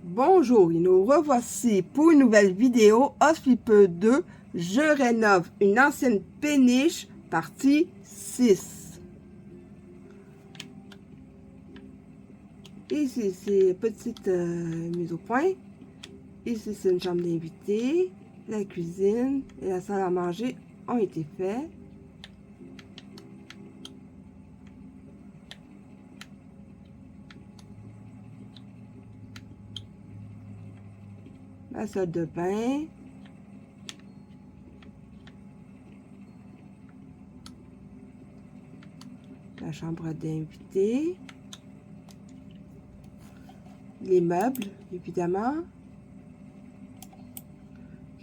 Bonjour, et nous revoici pour une nouvelle vidéo Hospipeux 2, je rénove une ancienne péniche, partie 6. Ici, c'est petite mise au point. Ici, c'est une chambre d'invité. La cuisine et la salle à manger ont été faits. La salle de bain. La chambre d'invité. Les meubles, évidemment.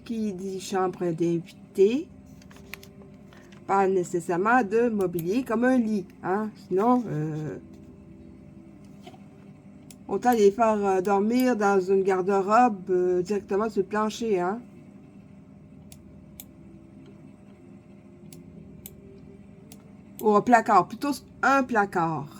Qui dit chambre d'invité, pas nécessairement de mobilier comme un lit, hein? Sinon, autant les faire dormir dans une garde-robe directement sur le plancher, hein? Ou un placard, plutôt un placard.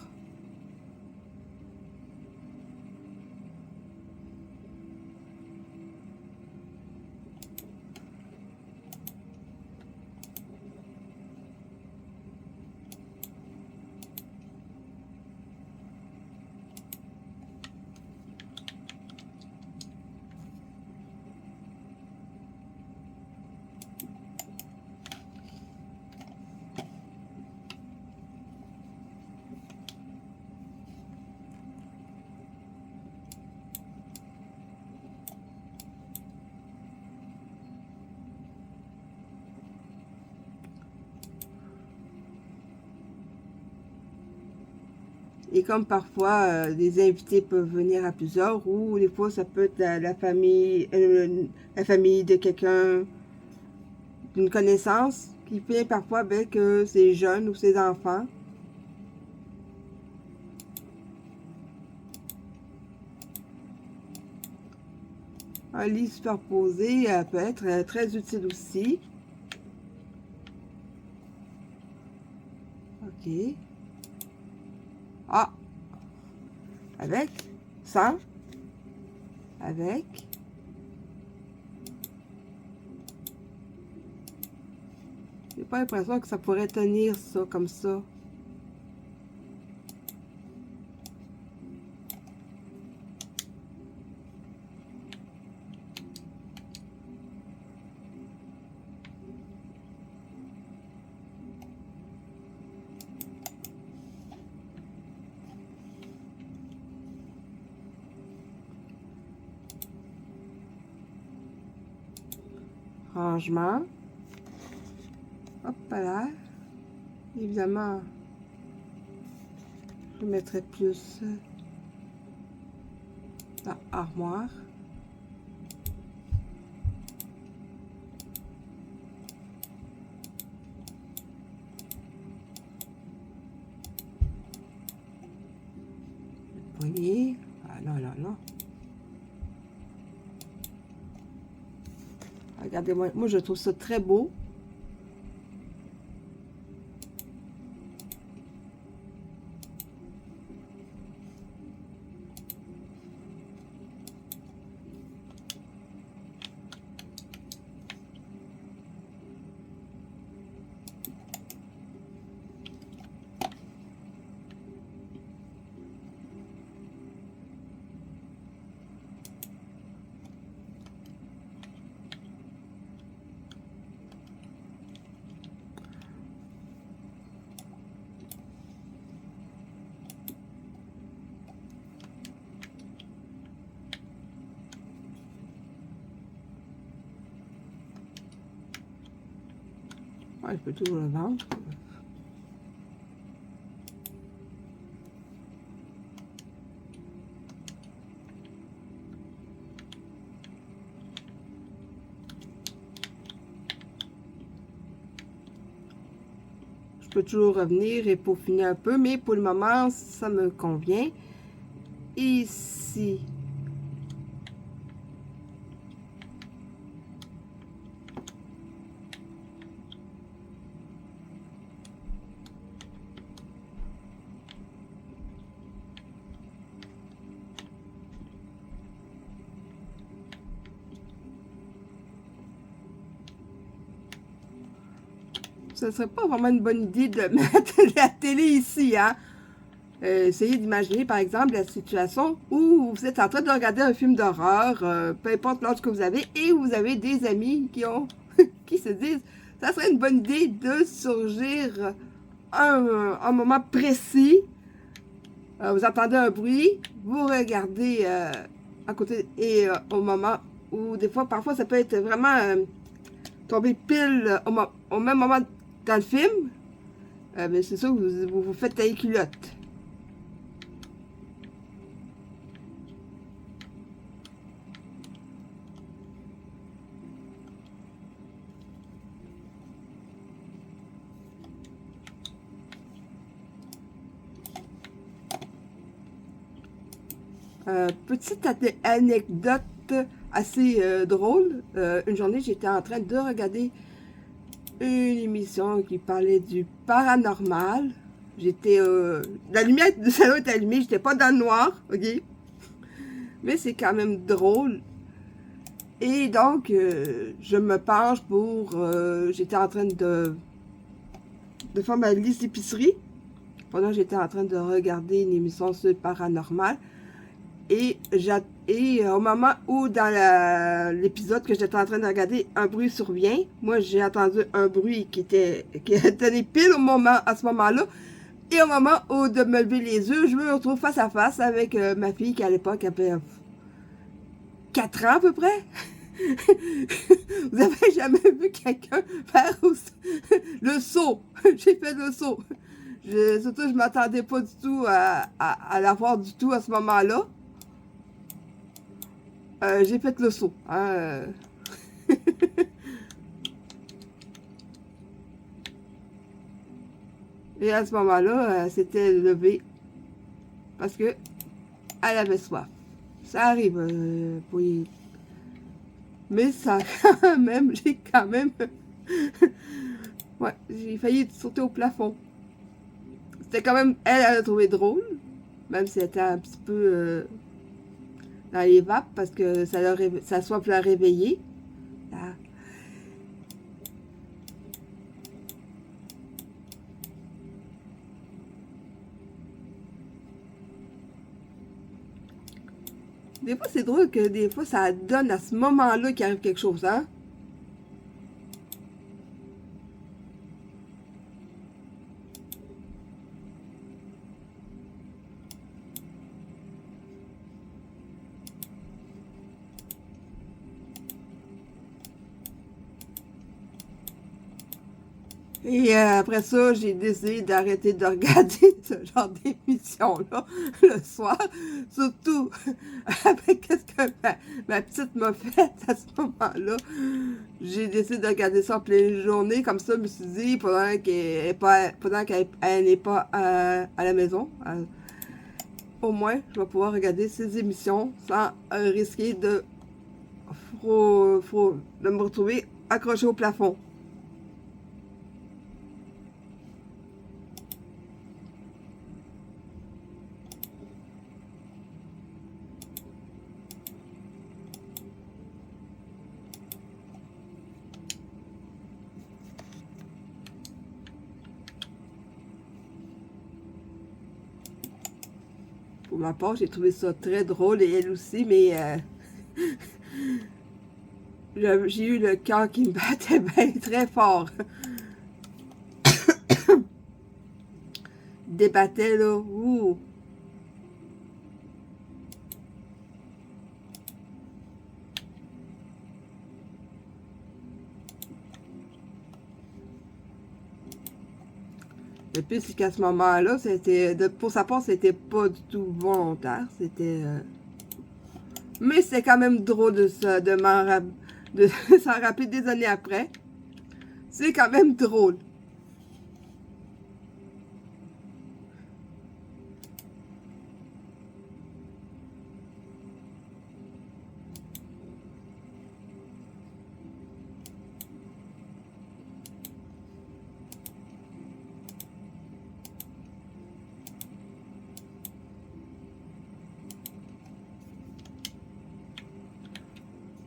Et comme parfois, des invités peuvent venir à plusieurs, ou des fois, ça peut être la famille de quelqu'un, d'une connaissance, qui vient parfois avec ses jeunes ou ses enfants. Un lit superposé peut être très utile aussi. OK. Ah! Avec, sans, avec. J'ai pas l'impression que ça pourrait tenir ça comme ça. Rangement. Hop là. Évidemment, je mettrai plus dans l'armoire. Le poignet. Ah non, non, non. Regardez-moi, moi je trouve ça très beau. Ouais, je peux toujours le vendre. Je peux toujours revenir et peaufiner un peu, mais pour le moment, ça me convient. Ici, ce serait pas vraiment une bonne idée de mettre la télé ici, hein. Essayez d'imaginer, par exemple, la situation où vous êtes en train de regarder un film d'horreur, peu importe l'âge que vous avez, et vous avez des amis qui se disent, ça serait une bonne idée de surgir un moment précis. Vous entendez un bruit, vous regardez à côté, et au moment où, des fois, parfois, ça peut être vraiment tomber pile au même moment dans le film, mais c'est sûr que vous faites tailler culotte. Petite anecdote assez drôle. Une journée, j'étais en train de regarder une émission qui parlait du paranormal. J'étais... la lumière du salon était allumée, j'étais pas dans le noir, ok? Mais c'est quand même drôle. Et donc, je me penche pour... j'étais en train de faire ma liste d'épicerie. Pendant que j'étais en train de regarder une émission sur le paranormal. Et au moment où, dans l'épisode que j'étais en train de regarder, un bruit survient, moi j'ai entendu un bruit qui tenait pile à ce moment-là. Et au moment où de me lever les yeux, je me retrouve face à face avec ma fille qui à l'époque avait 4 ans à peu près. Vous avez jamais vu quelqu'un faire le saut? J'ai fait le saut. Surtout, je m'attendais pas du tout à la voir du tout à ce moment-là. J'ai fait le saut. Hein, Et à ce moment-là, elle s'était levée parce que elle avait soif. Ça arrive, mais ça, j'ai quand même, ouais, j'ai failli sauter au plafond. C'était quand même, elle a trouvé drôle, même si elle était un petit peu dans les vapes parce que sa soif l'a réveillée. Ah. Des fois, c'est drôle que des fois, ça donne à ce moment-là qu'il arrive quelque chose, hein? Et après ça, j'ai décidé d'arrêter de regarder ce genre d'émission-là le soir. Surtout avec ce que ma petite m'a fait à ce moment-là. J'ai décidé de regarder ça en pleine journée. Comme ça, je me suis dit, pendant qu'elle n'est pas à la maison, au moins, je vais pouvoir regarder ces émissions sans risquer de me retrouver accroché au plafond. Pour ma part, j'ai trouvé ça très drôle et elle aussi, mais j'ai eu le cœur qui me battait bien très fort. Débattait là, ouh. Le pire, c'est qu'à ce moment-là, pour sa part, c'était pas du tout volontaire. Mais c'est quand même drôle de s'en rappeler des années après. C'est quand même drôle.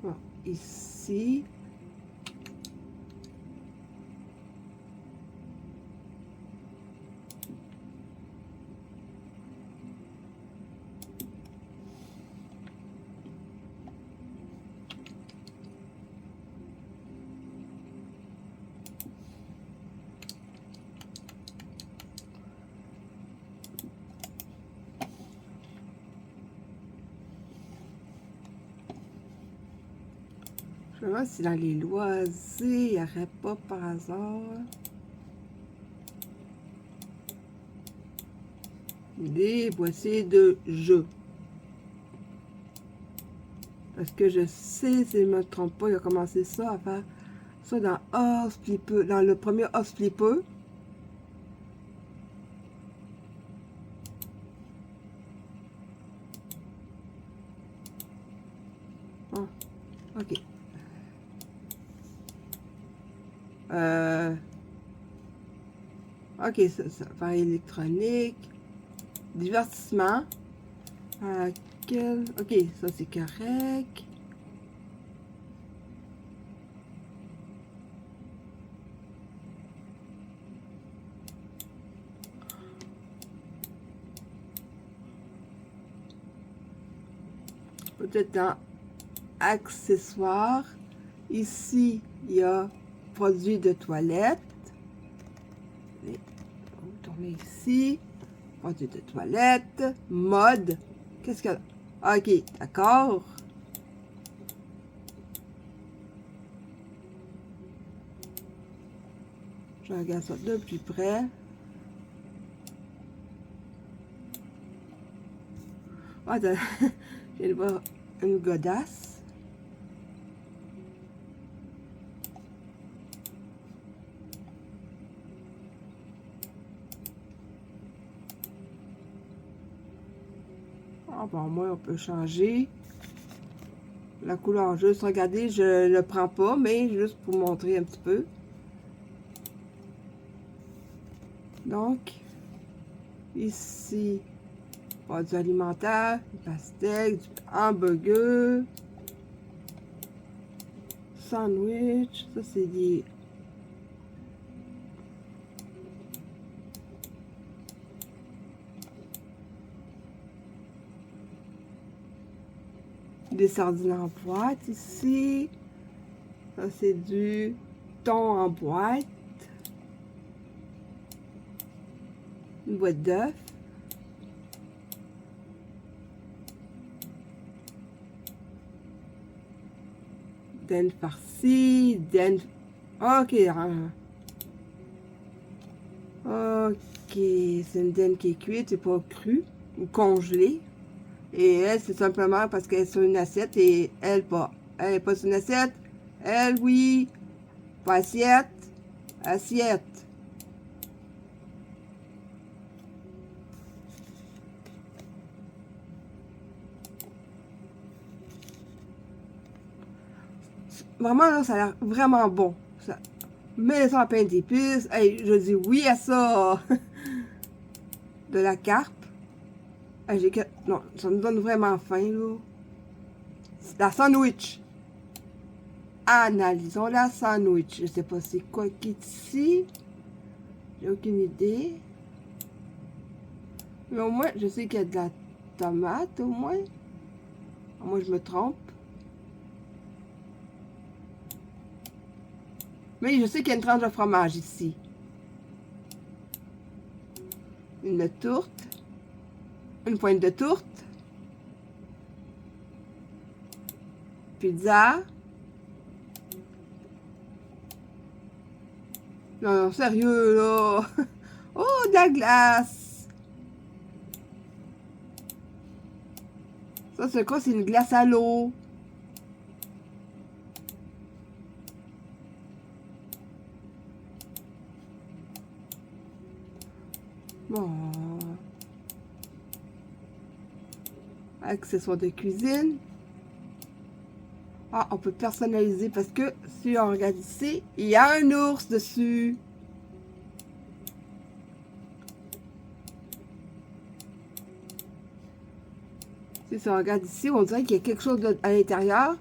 Bon, ici. Je me demande si dans les loisirs, il n'y aurait pas par hasard des boîtiers de jeux. Parce que je sais, si je ne me trompe pas, il a commencé ça à faire ça dans House Flipper, dans le premier House Flipper. Oh, ok. Ok, ça va électronique. Divertissement. Ok, ça c'est correct. Peut-être dans accessoires. Ici, il y a produits de toilette. On va tourner ici. Produits de toilette. Mode. Qu'est-ce qu'il y a? Ok, d'accord. Je regarde ça de plus près. Ah, je viens de voir une godasse. Ah, bon, moi, on peut changer la couleur. Juste, regardez, je le prends pas, mais juste pour montrer un petit peu. Donc, ici, produits alimentaires, du pastèque, du hamburger, sandwich, ça c'est des sardines en boîte ici. Ça c'est du thon en boîte. Une boîte d'œufs. Dinde farcie, dinde... Ok, ok, c'est une dinde qui est cuite, c'est pas cru ou congelée. Et elle, c'est simplement parce qu'elle est sur une assiette et elle pas. Elle n'est pas sur une assiette. Elle, oui. Pas assiette. Assiette. Vraiment, là, ça a l'air vraiment bon. Ça... Mets ça en pain d'épices. Hey, je dis oui à ça. De la carpe. Hey, non, ça me donne vraiment faim, là. La sandwich. Analysons la sandwich. Je sais pas c'est quoi qui est ici. J'ai aucune idée. Mais au moins, je sais qu'il y a de la tomate, au moins. Moi, je me trompe. Mais je sais qu'il y a une tranche de fromage ici. Une tourte. Une pointe de tourte. Pizza. Non, non, sérieux, là. Oh, de la glace. Ça, c'est quoi? C'est une glace à l'eau. Bon. Accessoires de cuisine. Ah, on peut personnaliser parce que si on regarde ici, il y a un ours dessus. Si on regarde ici, on dirait qu'il y a quelque chose à l'intérieur,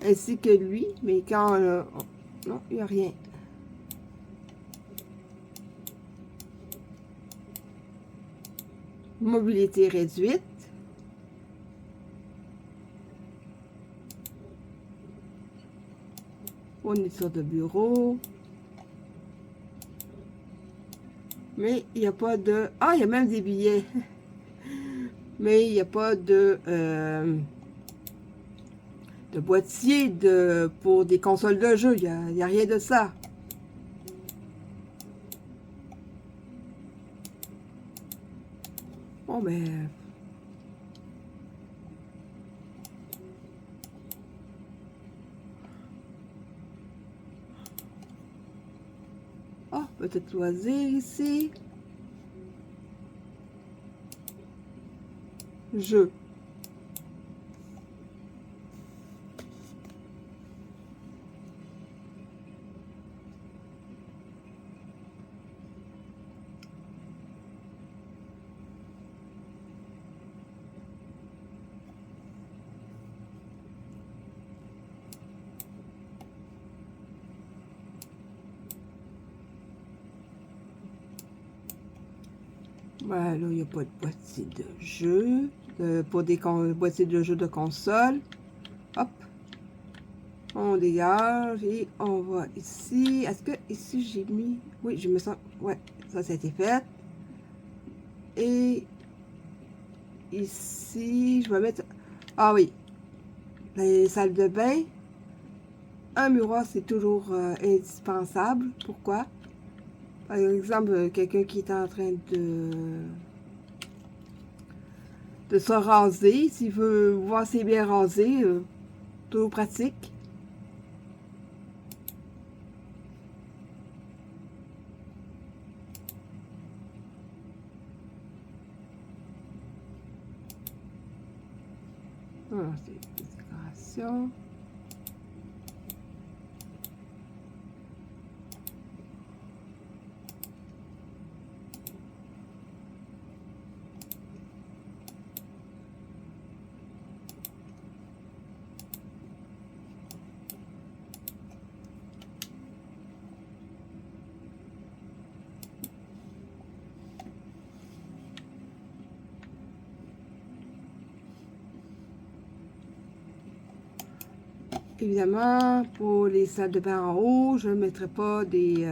ainsi que lui, mais quand... non, il n'y a rien. Mobilité réduite. Fourniture de bureau. Mais il n'y a pas de... Ah, il y a même des billets. Mais il n'y a pas de boîtier pour des consoles de jeu. Il n'y a rien de ça. Bon, ben... Oh, peut-être loisir ici. Jeu. Voilà, là, il n'y a pas de boîtier de jeu. Pour des boîtiers de jeu de console. Hop. On dégage et on va ici. Est-ce que ici j'ai mis... Oui, je me sens... Ouais, ça a été fait. Et ici, je vais mettre... Ah oui, les salles de bain. Un miroir, c'est toujours indispensable. Pourquoi? Par exemple, quelqu'un qui est en train de se raser, s'il veut voir si c'est bien rasé, toujours pratique. Voilà, c'est une décoration. Évidemment, pour les salles de bain en haut, je ne mettrai pas des...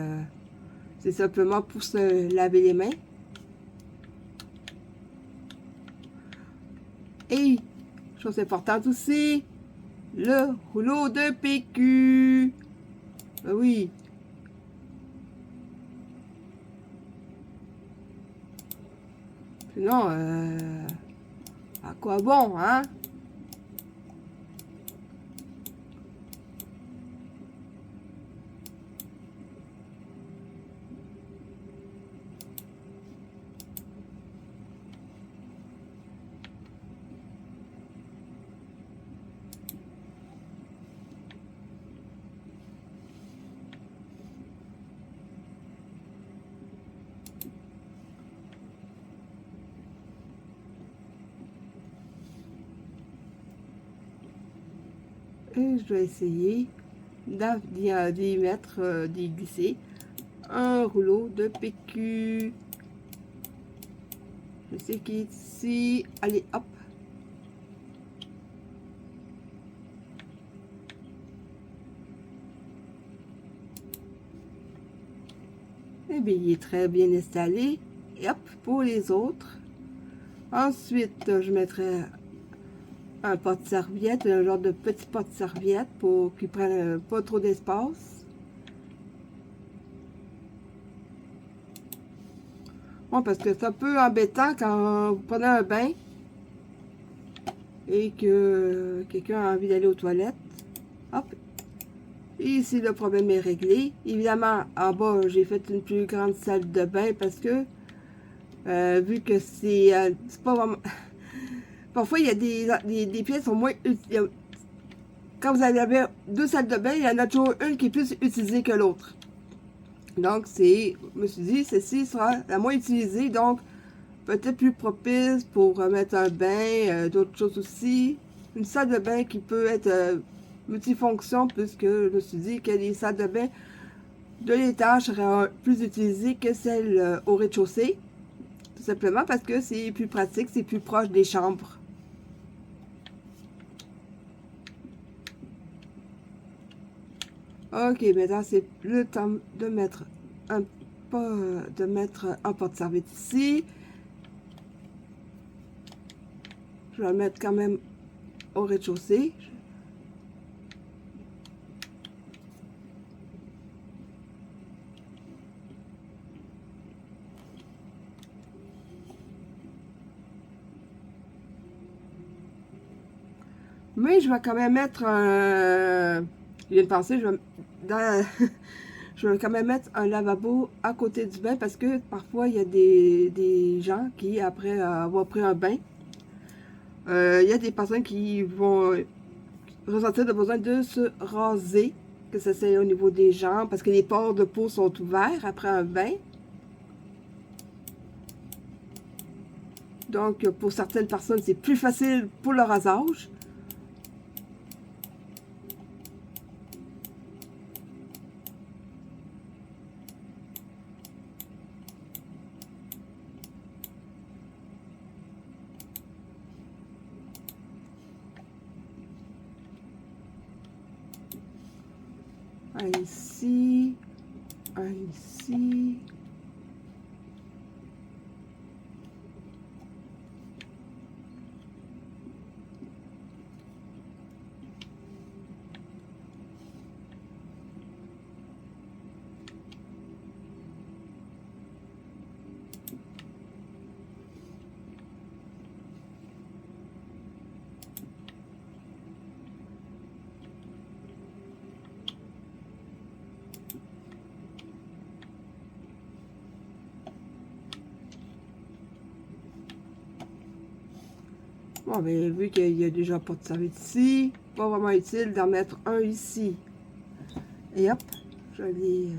c'est simplement pour se laver les mains. Et, chose importante aussi, le rouleau de PQ. Ben oui. Sinon, à quoi bon, hein? Et je vais essayer d'y mettre, d'y glisser un rouleau de PQ. Je sais qu'il est ici. Allez, hop. Eh bien, il est très bien installé. Et hop, pour les autres. Ensuite, je mettrai un porte-serviette, un genre de petit porte-serviette pour qu'il prenne pas trop d'espace. Bon, parce que c'est un peu embêtant quand vous prenez un bain et que quelqu'un a envie d'aller aux toilettes. Hop. Et ici, le problème est réglé. Évidemment, en bas, j'ai fait une plus grande salle de bain parce que, vu que c'est pas vraiment... Parfois, il y a des pièces au moins... Quand vous avez deux salles de bain, il y en a toujours une qui est plus utilisée que l'autre. Donc, je me suis dit, celle-ci sera la moins utilisée, donc peut-être plus propice pour mettre un bain, d'autres choses aussi. Une salle de bain qui peut être multifonction, puisque je me suis dit que les salles de bain de l'étage seraient plus utilisées que celles au rez-de-chaussée. Tout simplement parce que c'est plus pratique, c'est plus proche des chambres. Ok, maintenant c'est le temps de mettre un porte-serviette ici. Je vais le mettre quand même au rez-de-chaussée. Mais je vais quand même mettre un... Je viens de penser, je vais quand même mettre un lavabo à côté du bain parce que parfois il y a des gens qui, après avoir pris un bain, il y a des personnes qui vont ressentir le besoin de se raser, que ce soit au niveau des jambes, parce que les pores de peau sont ouverts après un bain. Donc, pour certaines personnes, c'est plus facile pour le rasage. Un ici, un ici. Bon, ben, vu qu'il y a déjà pas de serviette ici, pas vraiment utile d'en mettre un ici. Et hop, je l'ai...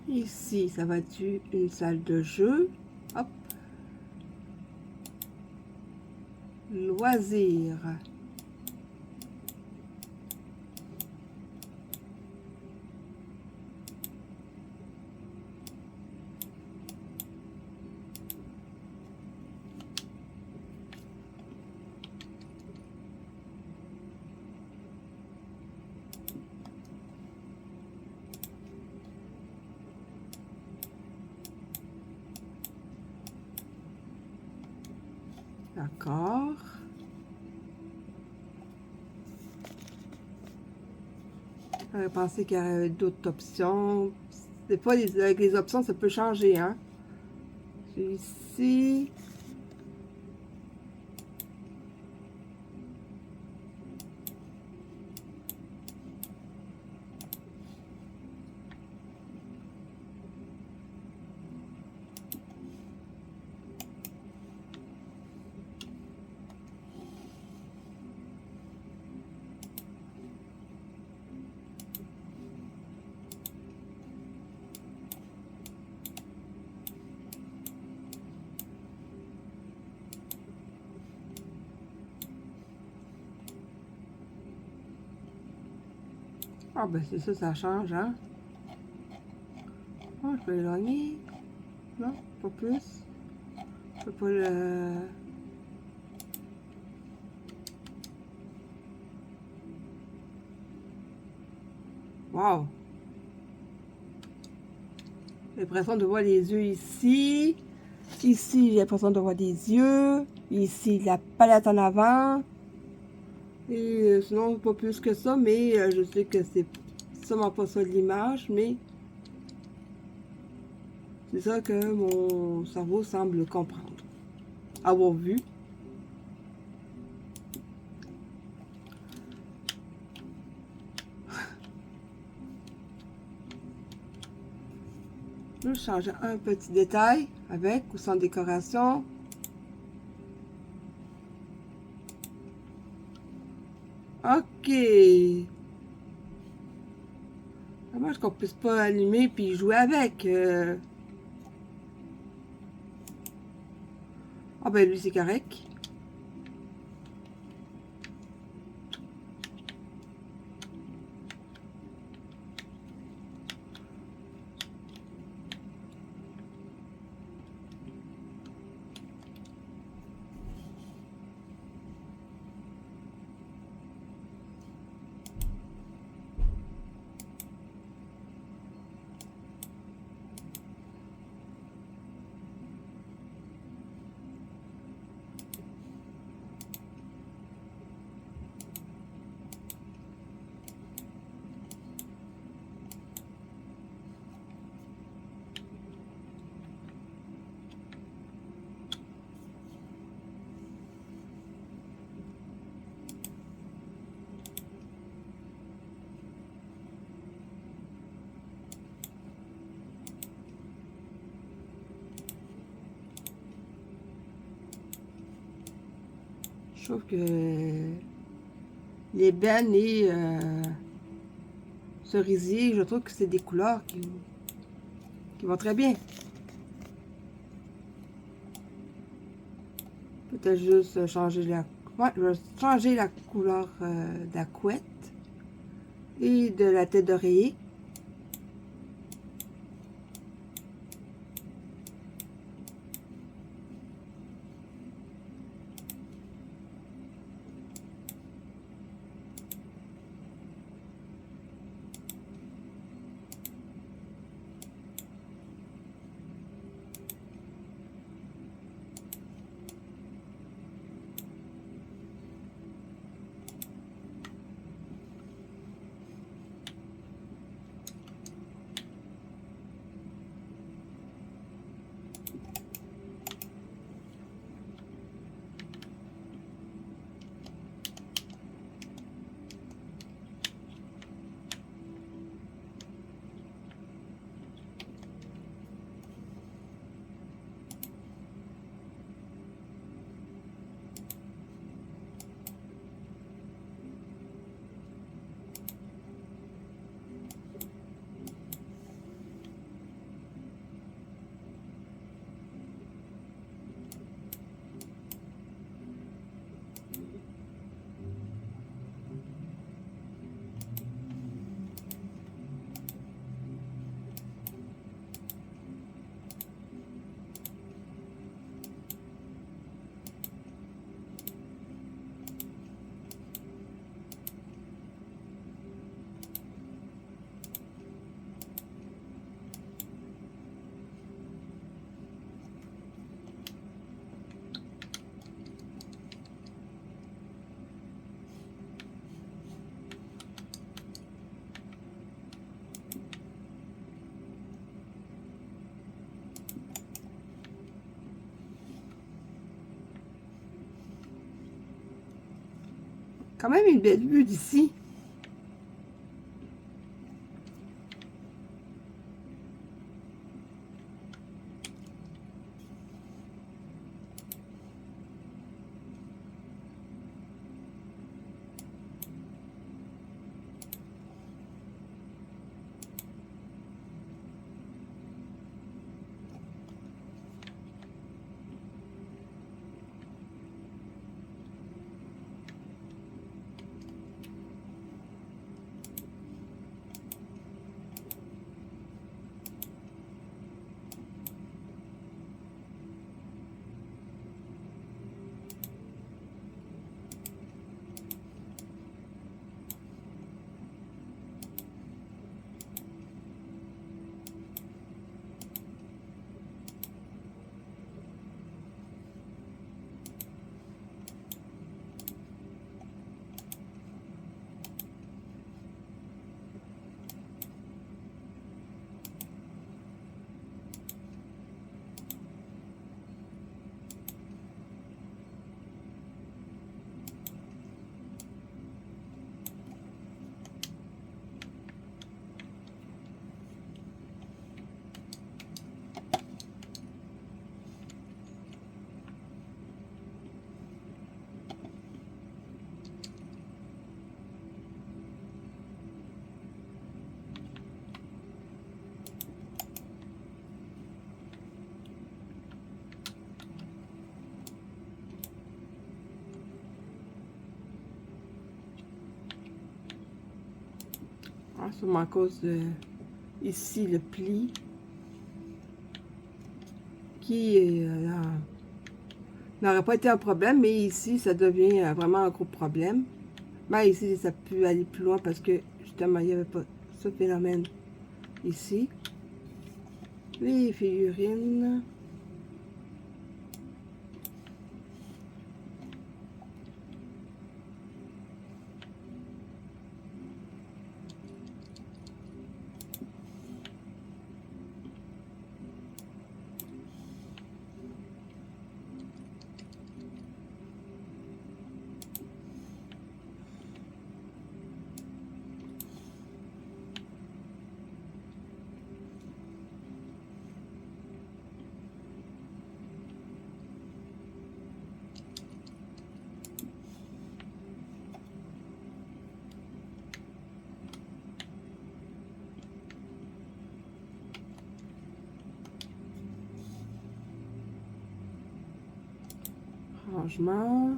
Ici, ça va être une salle de jeu. Hop. Loisirs. D'accord. J'aurais pensé qu'il y avait d'autres options. Des fois, avec les options, ça peut changer, hein. Ici. Ah ben c'est ça, ça change, hein. Oh, je peux l'éloigner. Non, pas plus. Je peux pas le... Wow! J'ai l'impression de voir les yeux ici. Ici, j'ai l'impression de voir des yeux. Ici, la palette en avant. Et sinon, pas plus que ça, mais je sais que c'est sûrement pas ça l'image, mais c'est ça que mon cerveau semble comprendre, avoir vu. Je change un petit détail avec ou sans décoration. Ok. Dommage qu'on puisse pas allumer puis jouer avec. Ah ben lui c'est correct. Je trouve que l'ébène et cerisier, je trouve que c'est des couleurs qui vont très bien. Peut-être juste changer la... Ouais, je vais changer la couleur de la couette et de la tête d'oreiller. Quand même une belle vue d'ici. Ah, sûrement à cause de ici le pli qui n'aurait pas été un problème, mais ici ça devient vraiment un gros problème. Mais ici ça peut aller plus loin parce que justement il n'y avait pas ce phénomène ici. Les figurines. Rangement.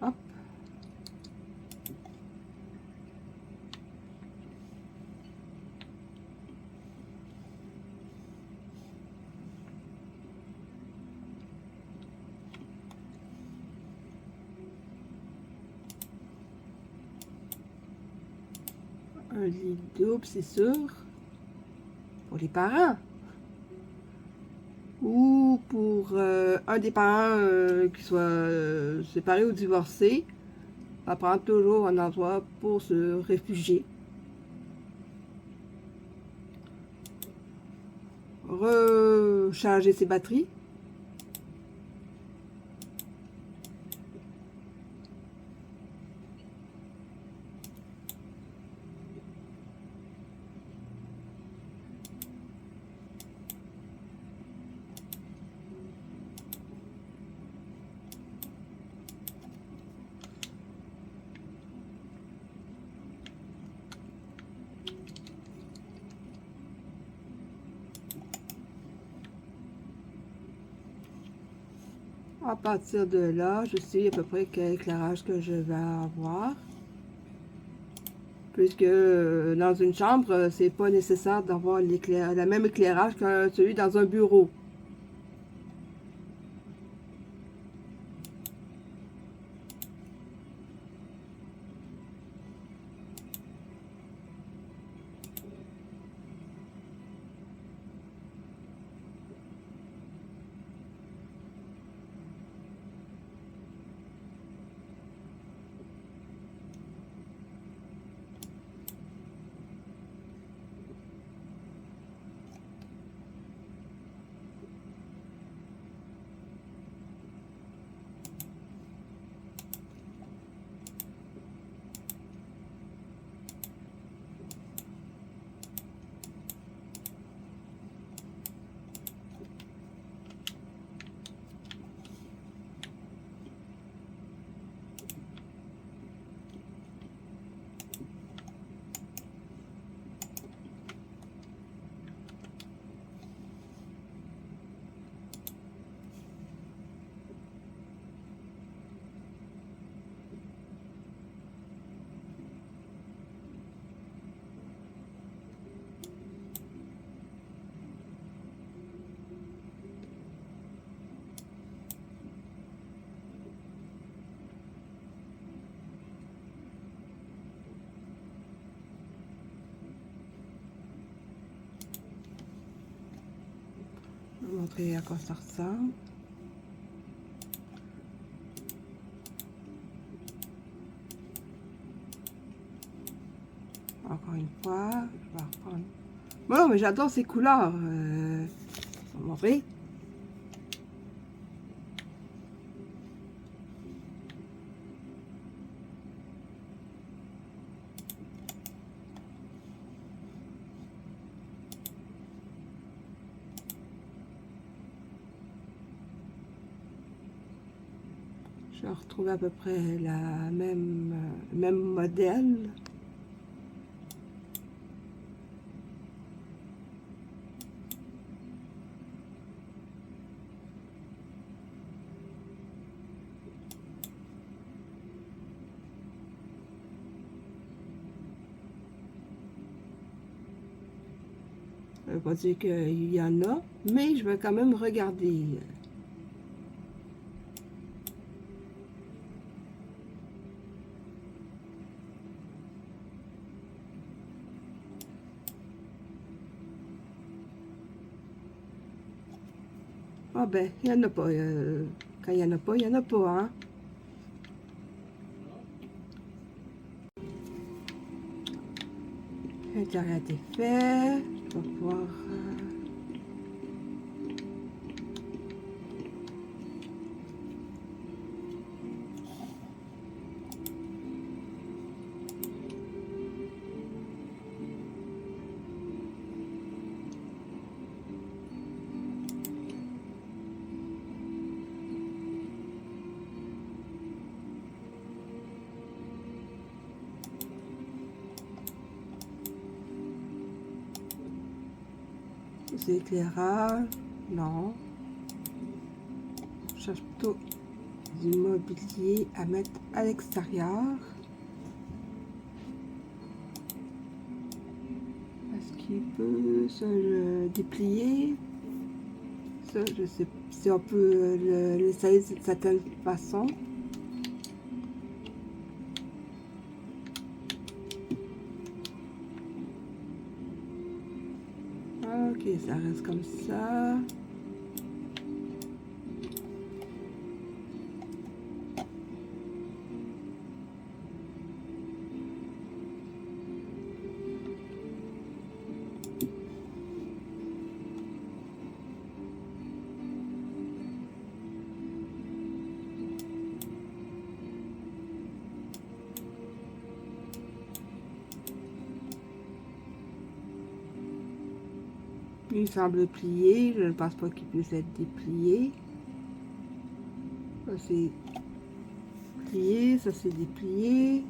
Hop. Un lit double, c'est sûr. Pour les parents. Ou pour un des parents qui soit séparé ou divorcé. Ça prend toujours un endroit pour se réfugier. Recharger ses batteries. À partir de là, je sais à peu près quel éclairage que je vais avoir. Puisque dans une chambre, c'est pas nécessaire d'avoir le même éclairage que celui dans un bureau. montrer à quoi ça ressemble. Encore une fois, je vais reprendre. Bon, mais j'adore ces couleurs. Je vais vous montrer. Je retrouve à peu près la même modèle. Ça ne veut pas dire qu'il y en a, mais je vais quand même regarder. Ah ben, il n'y en a pas. Quand il n'y en a pas, il n'y en a pas, hein. L'intérieur est fait. Je vais pouvoir... c'est éclairage. Non. Je cherche plutôt du mobilier à mettre à l'extérieur. Est-ce qu'il peut se déplier? Ça, je sais si on peut l'essayer d'une certaine façon. Ok, ça reste comme ça. Il semble plié, je ne pense pas qu'il puisse être déplié. Ça c'est plié, ça c'est déplié.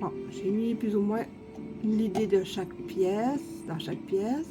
Bon, j'ai mis plus ou moins l'idée de chaque pièce, dans chaque pièce.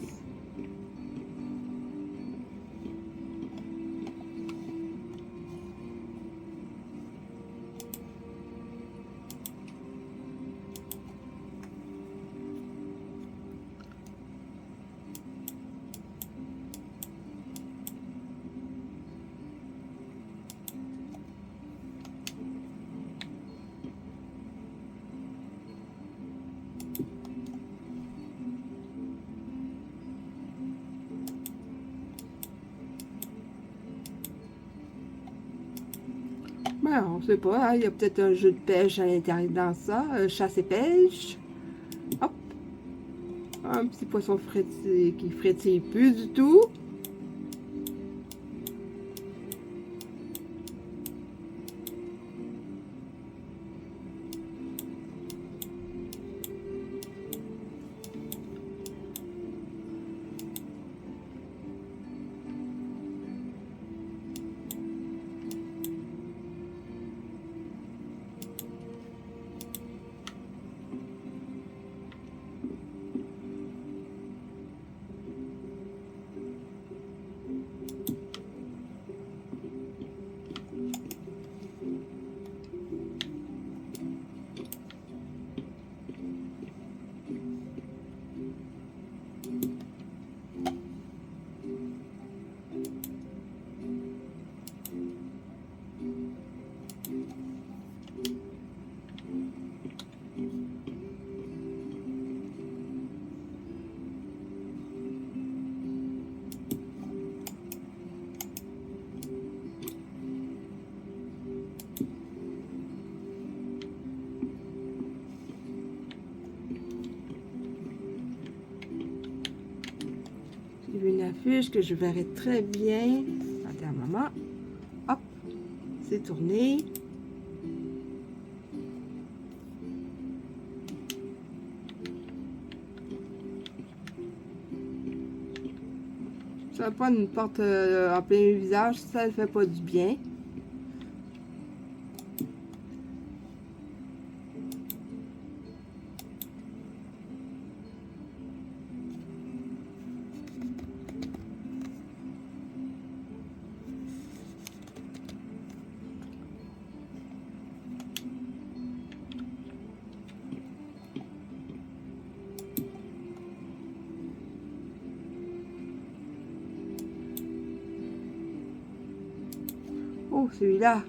Ben, on sait pas, hein, il y a peut-être un jeu de pêche à l'intérieur dans ça, chasse et pêche. Hop, un petit poisson frétille qui frétille plus du tout. J'ai vu une affiche que je verrai très bien. Attends un moment. Hop, c'est tourné. Ça va pas une porte en plein visage, ça ne fait pas du bien. Oh, celui-là.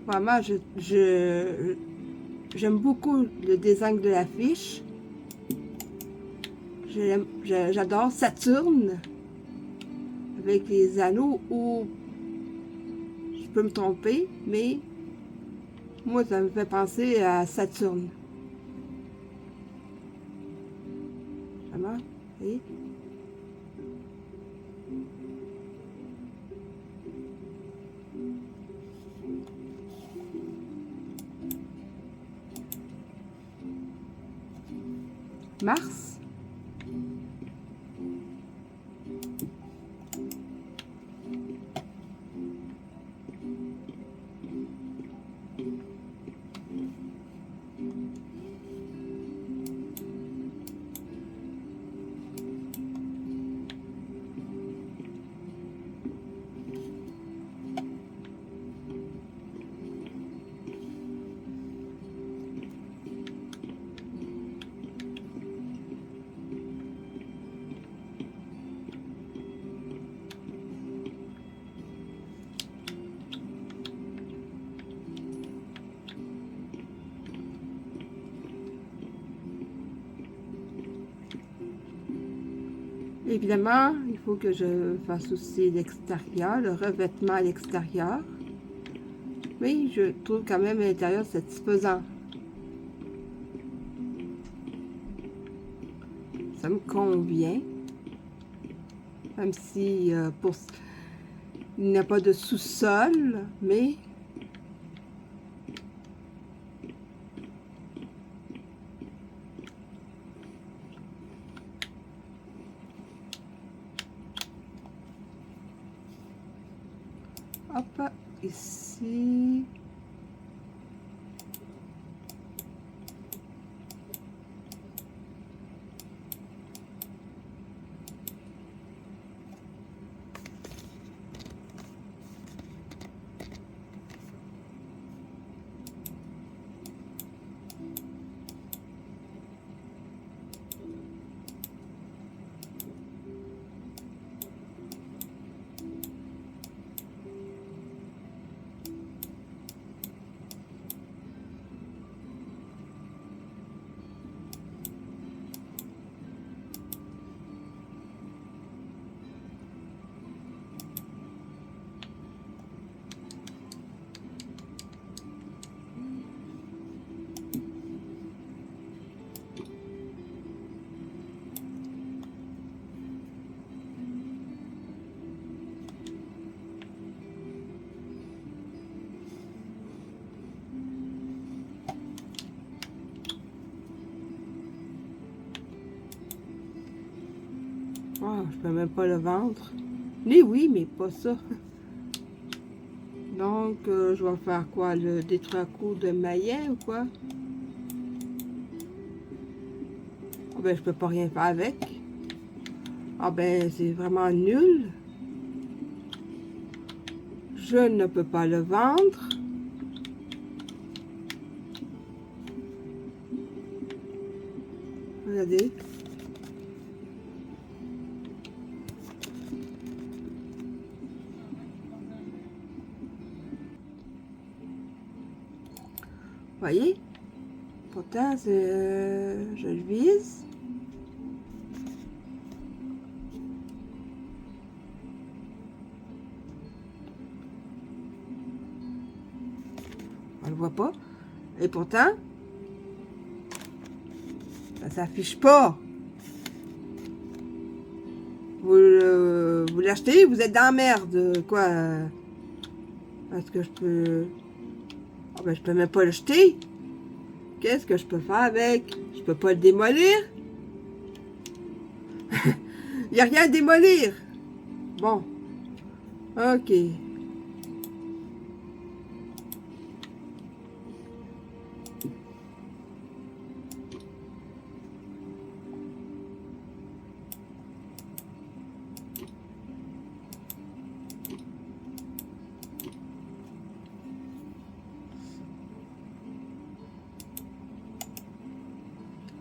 Vraiment, j'aime beaucoup le design de l'affiche. J'adore Saturne avec les anneaux, ou je peux me tromper, mais moi, ça me fait penser à Saturne. Vraiment, vous voyez? Mars. Évidemment, il faut que je fasse aussi l'extérieur, le revêtement à l'extérieur. Mais je trouve quand même à l'intérieur satisfaisant. Ça me convient. Même si il n'y a pas de sous-sol, mais hop, ici. Oh, je peux même pas le ventre. Oui, mais pas ça. Donc, je vais faire quoi? Des 3 coups de maillet ou quoi? Oh, ben, je peux pas rien faire avec. Ah ben, c'est vraiment nul. Je ne peux pas le vendre. Regardez. Voyez? Pourtant, je le vise. On le voit pas. Et pourtant, ça s'affiche pas. vous l'achetez, vous êtes dans la merde. Quoi? Est-ce que je peux... Ah ben, je peux même pas le jeter. Qu'est-ce que je peux faire avec? Je peux pas le démolir? Il n'y a rien à démolir. Bon. Ok.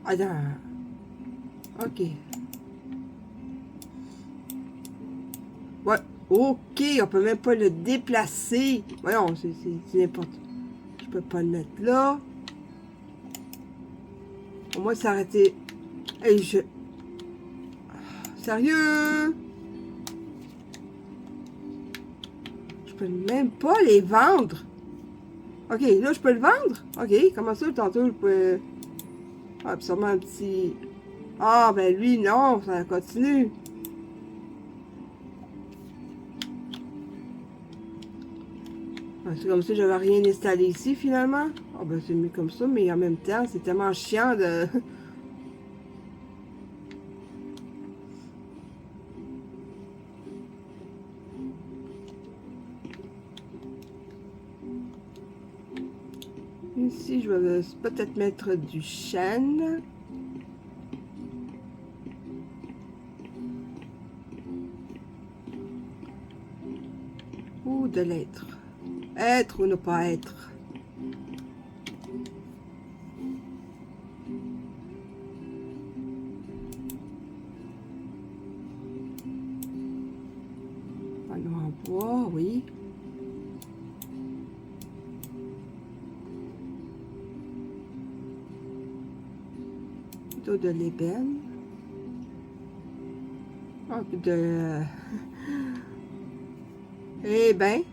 Ah non. Ok. Ouais. Ok, on peut même pas le déplacer. Voyons, c'est n'importe. Je peux pas le mettre là. Au moins s'arrêter. Et je... Sérieux? Je peux même pas les vendre. Ok, là je peux le vendre? Ok, comment ça tantôt je peux... Ah, puis sûrement un petit... Ah, ben lui non, ça continue. Ah, c'est comme si j'avais rien installé ici finalement. Ah ben c'est mieux comme ça, mais en même temps, c'est tellement chiant de... Ici, je vais peut-être mettre du chêne. Ou de l'être. Être ou ne pas être. Panneau en bois, oui. Plutôt de l'ébène. Ah, de... Eh ben,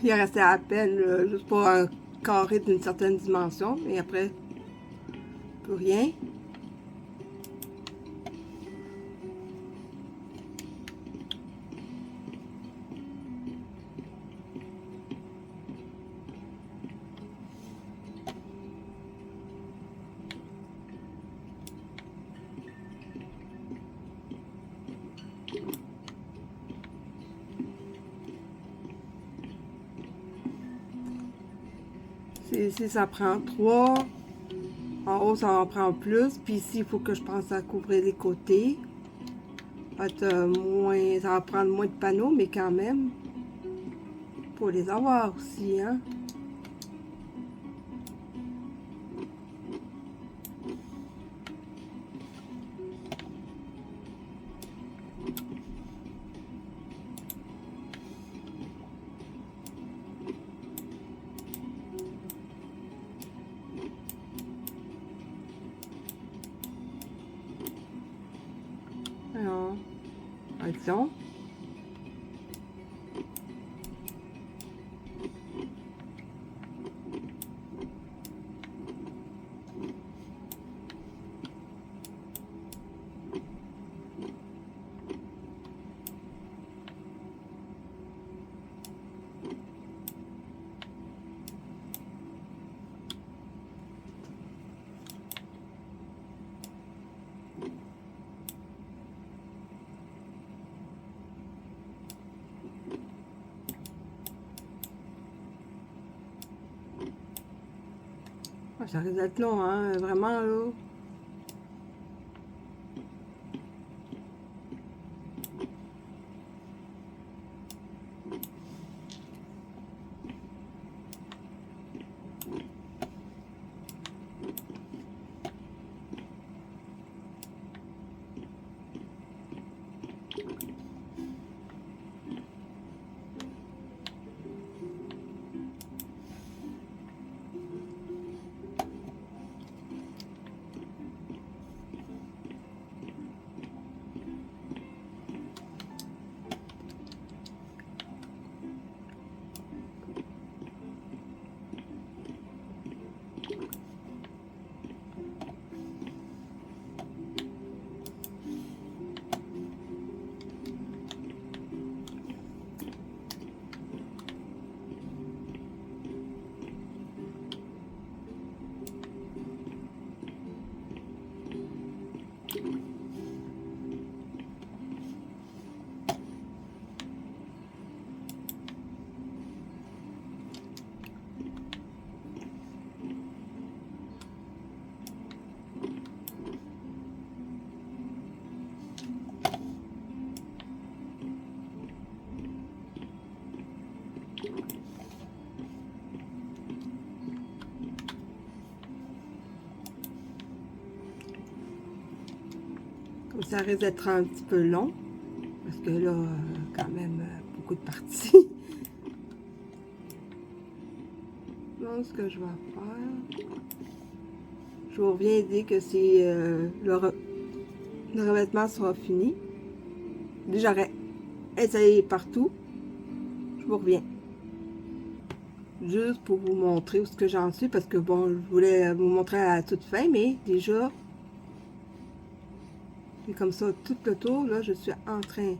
Il restait à peine, juste pour un carré d'une certaine dimension, et après, plus rien. Ici, ça prend 3. En haut, ça en prend plus. Puis ici, il faut que je pense à couvrir les côtés. Moins, ça va prendre moins de panneaux, mais quand même, pour les avoir aussi, hein. Alors, attention. Ça risque d'être long, hein, vraiment, là. Comme ça risque d'être un petit peu long. Parce que là, quand même, beaucoup de parties. Donc, ce que je vais faire, je vous reviens dès que c'est le revêtement sera fini. Déjà, j'aurais essayé partout. Je vous reviens. Juste pour vous montrer où ce que j'en suis. Parce que bon, je voulais vous montrer à la toute fin. Mais déjà, c'est comme ça tout le tour. Là, je suis en train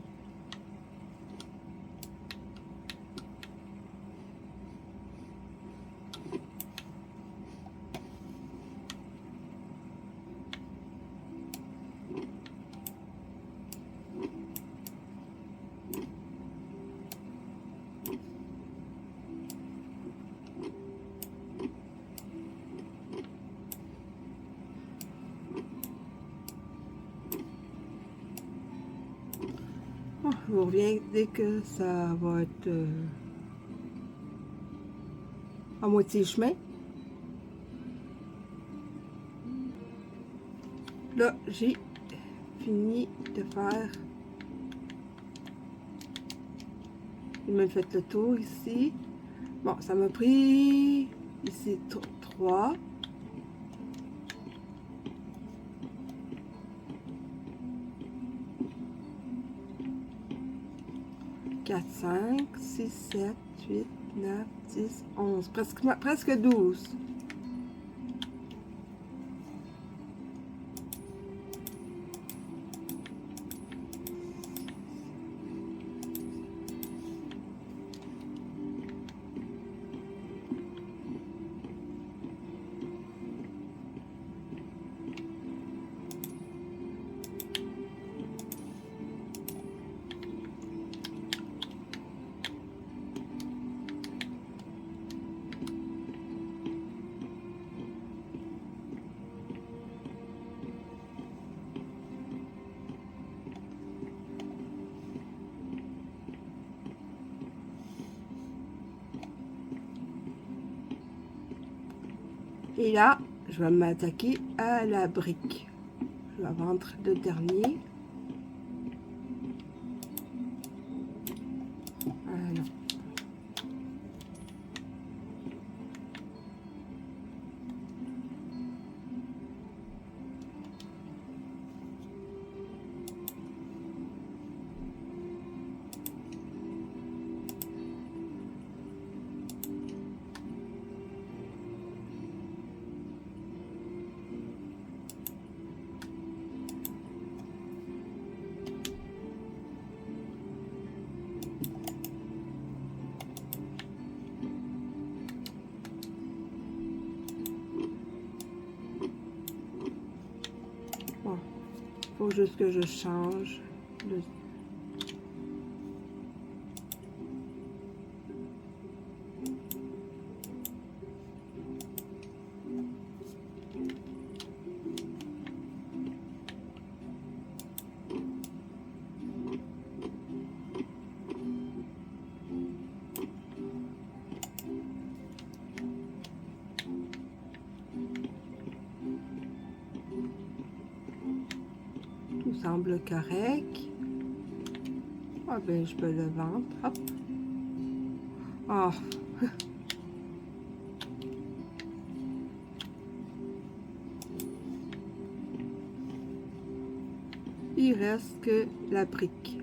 je vous reviens dès que ça va être à moitié chemin. Là, j'ai fini de faire. J'ai même fait le tour ici. Bon, ça m'a pris ici 3. 4, 4, 5, 6, 7, 8, 9, 10, 11. Presque 12. Et là, je vais m'attaquer à la brique. Je vais vendre le dernier. Voilà. Bon, faut juste que je change le... Tout semble correct. Ah ben, je peux le vendre. Hop. Oh. Il reste que la brique.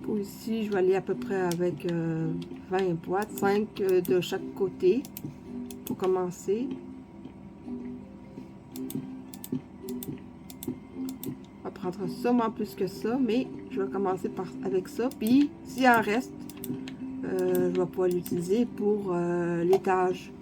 Pour ici, je vais aller à peu près avec 20 boîtes, 5 de chaque côté pour commencer. On va prendre sûrement plus que ça, mais je vais commencer avec ça. Puis, s'il en reste, je vais pouvoir l'utiliser pour l'étage.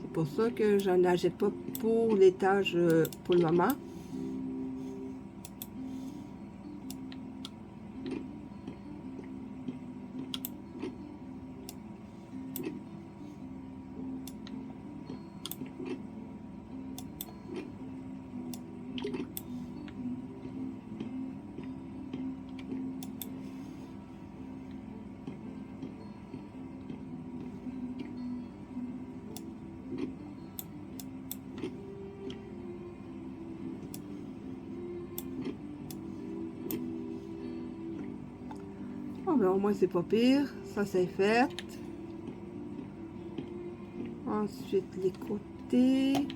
C'est pour ça que je n'achète pas pour l'étage pour le moment. Oh, ben, au moins, c'est pas pire. Ça, c'est fait. Ensuite, les côtés.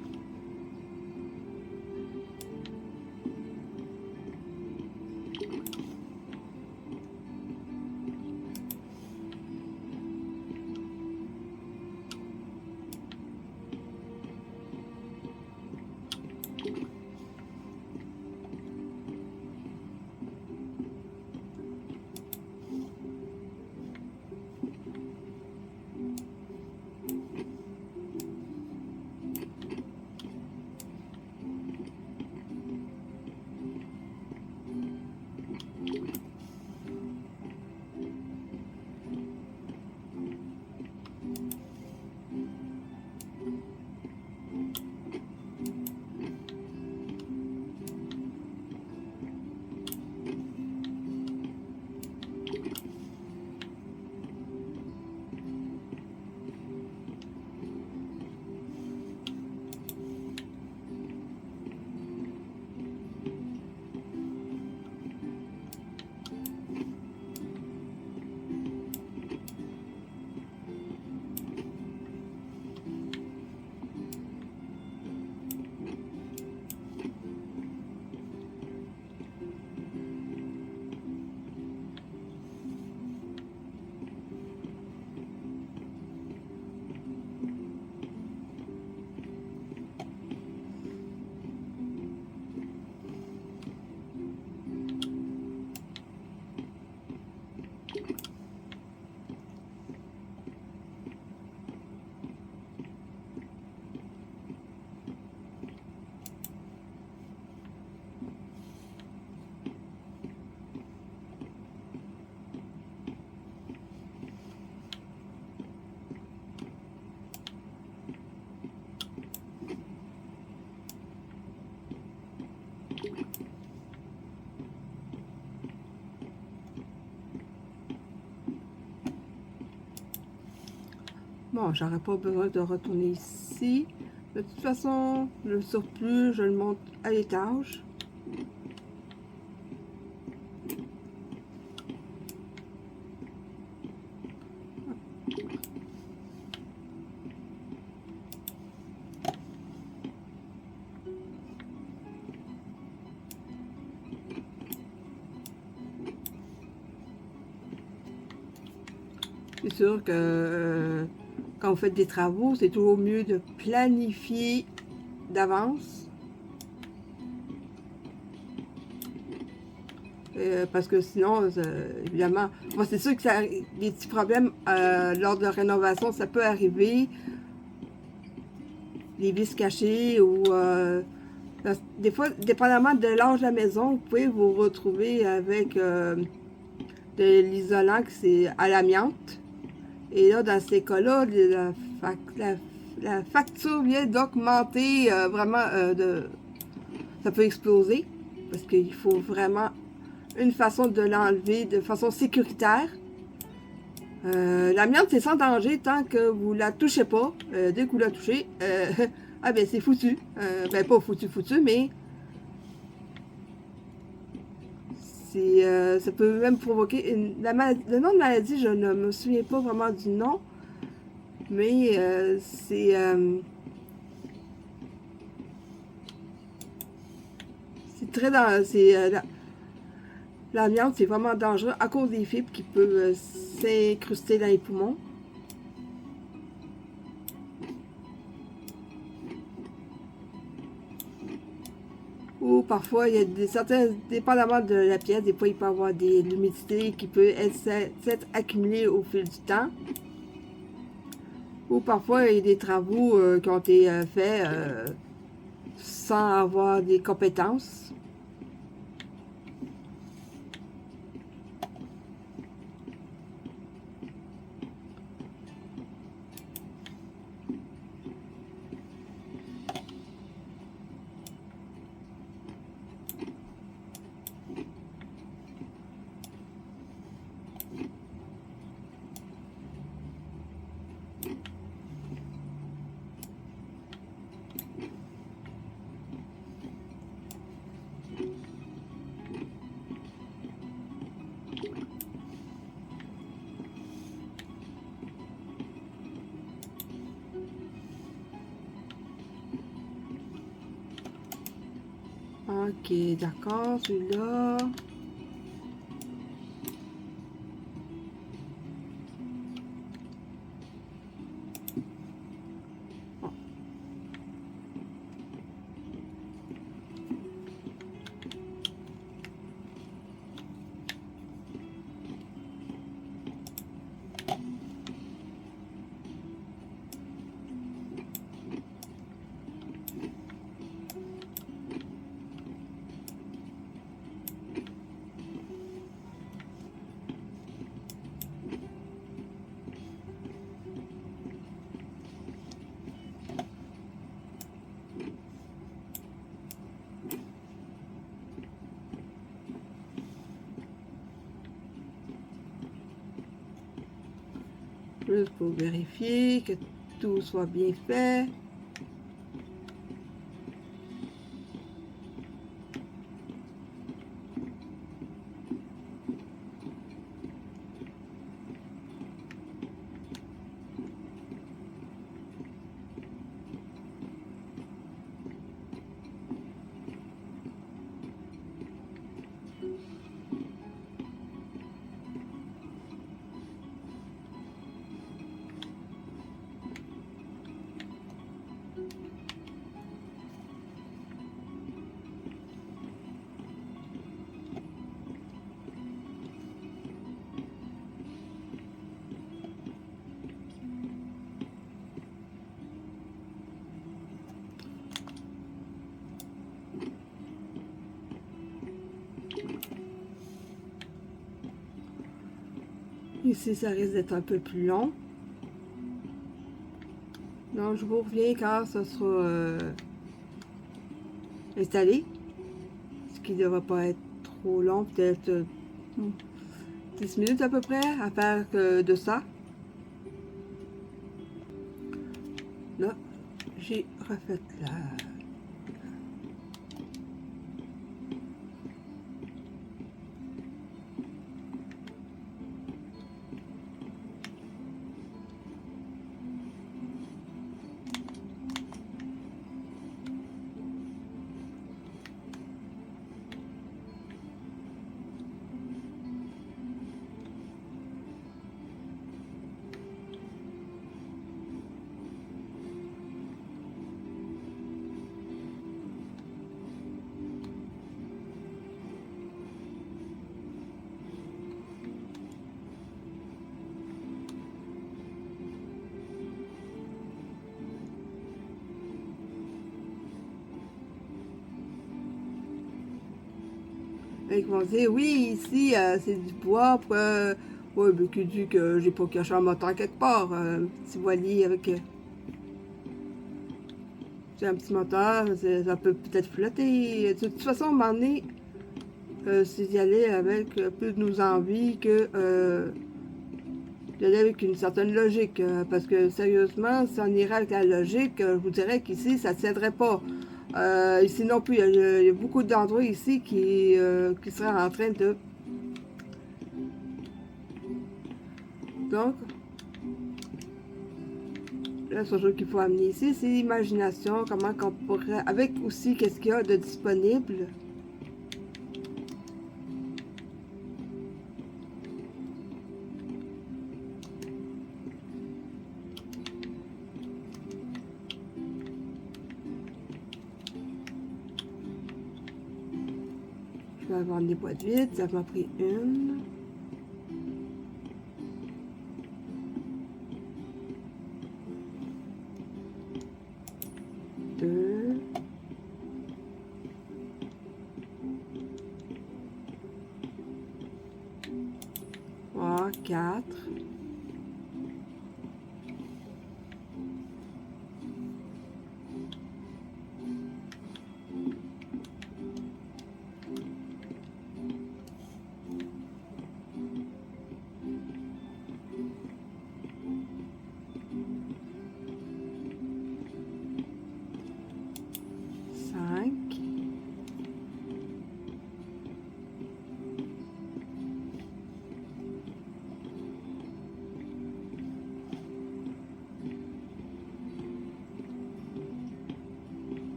Bon, j'aurais pas besoin de retourner ici. De toute façon, le surplus, je le monte à l'étage. C'est sûr que quand vous faites des travaux, c'est toujours mieux de planifier d'avance. Parce que sinon, évidemment, moi c'est sûr que ça, des petits problèmes lors de la rénovation, ça peut arriver. Les vis cachées ou des fois, dépendamment de l'âge de la maison, vous pouvez vous retrouver avec de l'isolant qui c'est à l'amiante. Et là, dans ces cas-là, la facture vient d'augmenter vraiment, ça peut exploser parce qu'il faut vraiment une façon de l'enlever de façon sécuritaire. L'amiante, c'est sans danger tant que vous la touchez pas. Dès que vous la touchez, ah ben c'est foutu. Ben pas foutu, mais ça peut même provoquer le nom de maladie, je ne me souviens pas vraiment du nom, mais c'est très dangereux. L'amiante, c'est vraiment dangereux à cause des fibres qui peuvent s'incruster dans les poumons. Ou parfois, il y a certains, dépendamment de la pièce, des fois il peut y avoir de l'humidité qui peut s'être accumulée au fil du temps. Ou parfois, il y a des travaux qui ont été faits sans avoir des compétences. Ok, d'accord, celui-là. Juste pour vérifier que tout soit bien fait. Ici, ça risque d'être un peu plus long. Donc, je vous reviens quand ça sera installé. Ce qui ne devrait pas être trop long, peut-être 10 minutes à peu près à faire de ça. Là, j'ai refait là. Ils vont dire, oui, ici, c'est du bois. Ouais, mais qui dit que j'ai pas caché un moteur quelque part. Petit voilier avec c'est un petit moteur, ça peut peut-être flotter. De toute façon, à un moment donné, c'est d'y aller avec plus de nos envies que d'y aller avec une certaine logique. Parce que sérieusement, si on irait avec la logique, je vous dirais qu'ici, ça ne tiendrait pas. Ici non plus, il y a beaucoup d'endroits ici qui seraient en train de... Donc, la seule chose qu'il faut amener ici, c'est l'imagination, comment qu'on pourrait... Avec aussi, qu'est-ce qu'il y a de disponible. Je vais avoir des boîtes vides, ça m'a pris une. Deux. Trois, quatre. Cinq.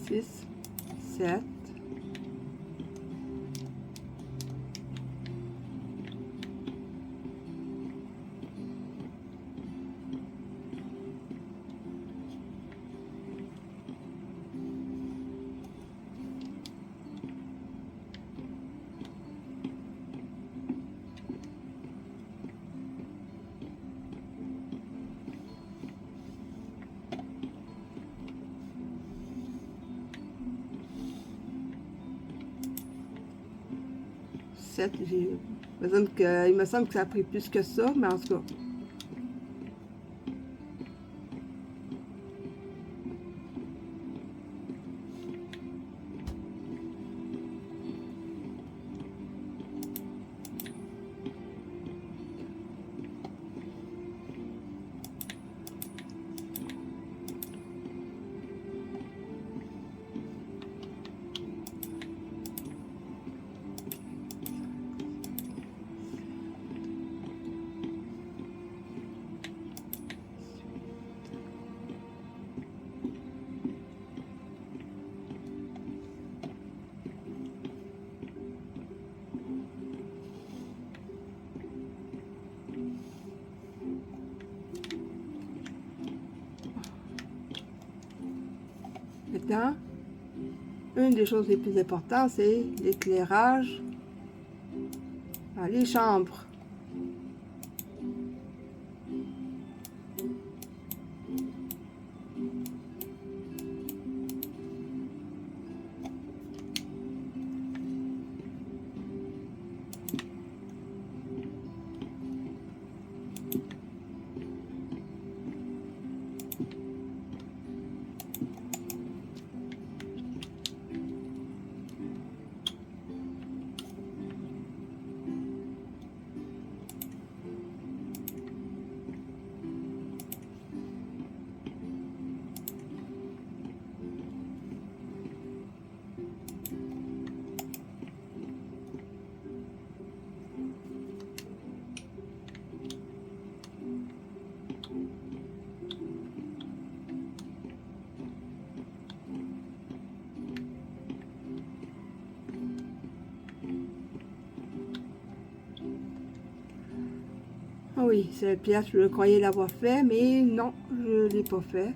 Six. Sept. Sept. Il me semble que ça a pris plus que ça, mais en tout cas. Maintenant, une des choses les plus importantes, c'est l'éclairage dans les chambres. oui, cette pièce, je croyais l'avoir fait, mais non, je ne l'ai pas fait.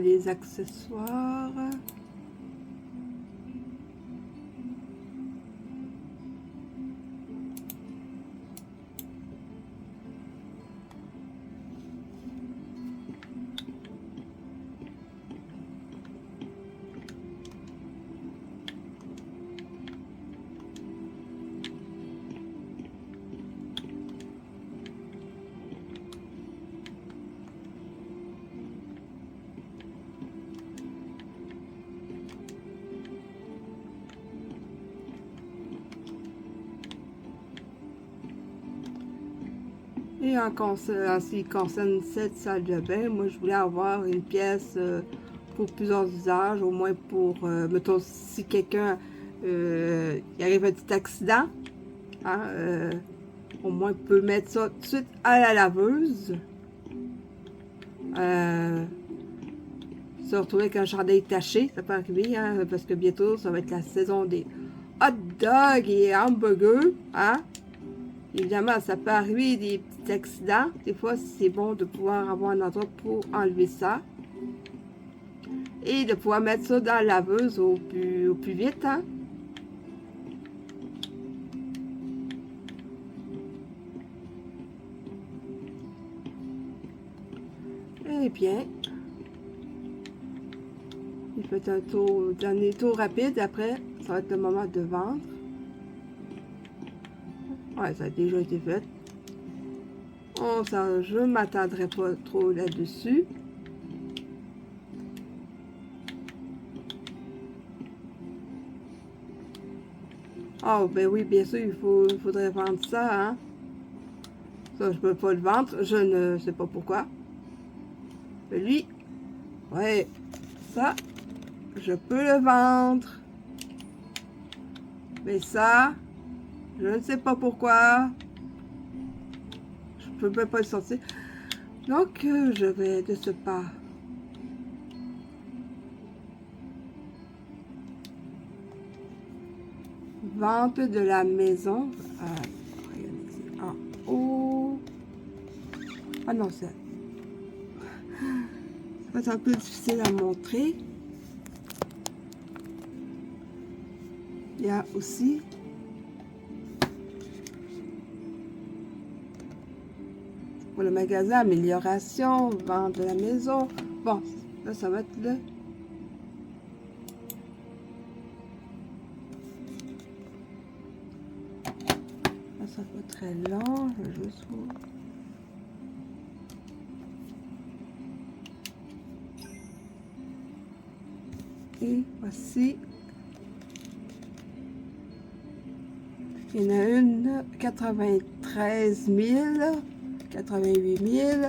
Les accessoires. Et en ce qui concerne cette salle de bain, moi je voulais avoir une pièce pour plusieurs usages, au moins pour, mettons, si quelqu'un il arrive un petit accident, hein, au moins on peut mettre ça tout de suite à la laveuse. Se retrouver avec un chandail taché, ça peut arriver, hein, parce que bientôt ça va être la saison des hot dogs et hamburgers, hein. Évidemment, ça peut arriver des petits accidents. Des fois, c'est bon de pouvoir avoir un endroit pour enlever ça. Et de pouvoir mettre ça dans la laveuse au plus vite. Hein? Eh bien, il fait un tour, dernier tour rapide. Après, ça va être le moment de vendre. Ouais, ça a déjà été fait. Oh, ça, je ne m'attendrai pas trop là-dessus. Oh, ben oui, bien sûr, il faudrait vendre ça, hein. Ça, je peux pas le vendre. Je ne sais pas pourquoi. Mais lui, ouais, ça, je peux le vendre. Mais ça, je ne sais pas pourquoi. Je peux même pas le sortir. Donc, je vais de ce pas. Vente de la maison. En haut. Ah non, ça va être un peu difficile à montrer. Il y a aussi pour le magasin amélioration, vente de la maison. Bon, là, ça va être le... Là, ça va être très long. Je vais juste vous... Et voici Il y en a une, 93 000, 88 000,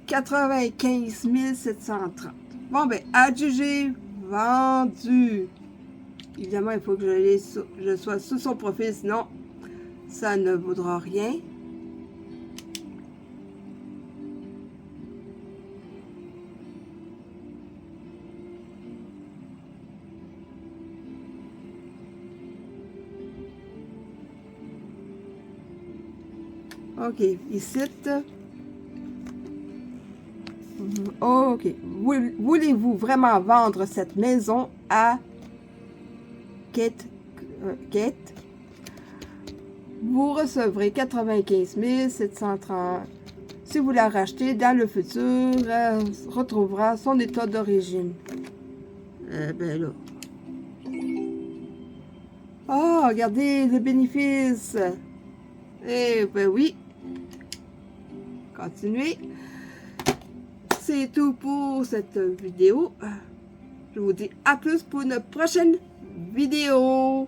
95 730. Bon, ben, adjugé, vendu. Évidemment, il faut que je sois sous son profil, sinon, ça ne vaudra rien. OK, ici. OK. Voulez-vous vraiment vendre cette maison à Kate? Vous recevrez 95 730. Si vous la rachetez dans le futur, elle retrouvera son état d'origine. Ben là. Oh, regardez le bénéfice. Eh ben oui. Continuez. C'est tout pour cette vidéo. Je vous dis à plus pour une prochaine vidéo.